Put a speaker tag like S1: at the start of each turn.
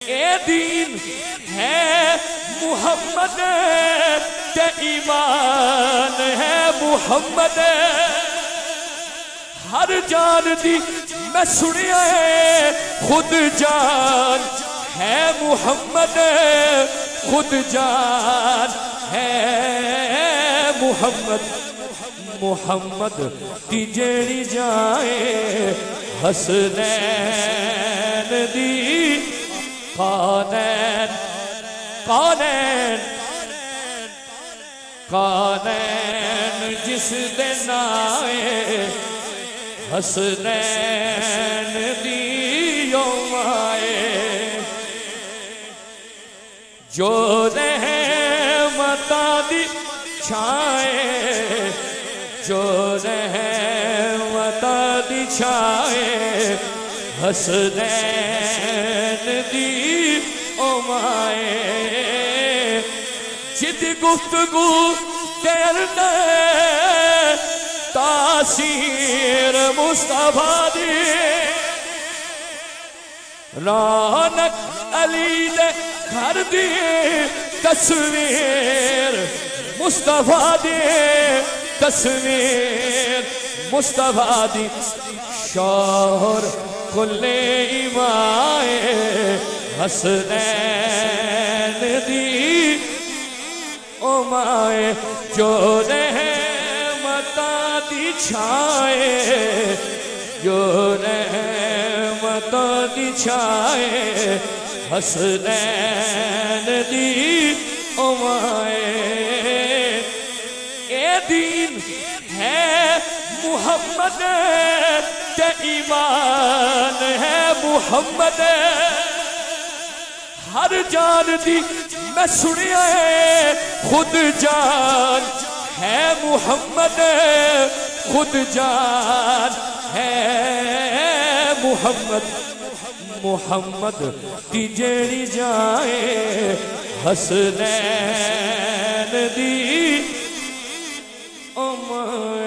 S1: اے دین ہے محمد تے ایمان ہے محمد ہر جان دی میں سنیا ہے خود جان ہے محمد خود جان ہے محمد محمد دی جیڑی جائے حسنین دی کونین کونین کونین جس دن آئے حسنین دی یوم آئے جو رحمتاں دی چھائے جو رحمتاں دی چھائے حسنین دی یوم آئے جد گفتگو کرنا تاثیر مصطفیٰ دی رونق علی دے گھر دی تصویر مصطفیٰ دی تصویر مصطفیٰ دی شوہر کل ایمائے حسنین دی امائے جو رحمتاں دی چھائے جو رحمتاں دی چھائے حسنین دی امائے اے دین ہے محمد تے ایمان ہے محمد ہر جان دی میں سنیا ہے خود جان ہے محمد خود جان ہے محمد محمد دی جیڑی جائے حسنین دی امائے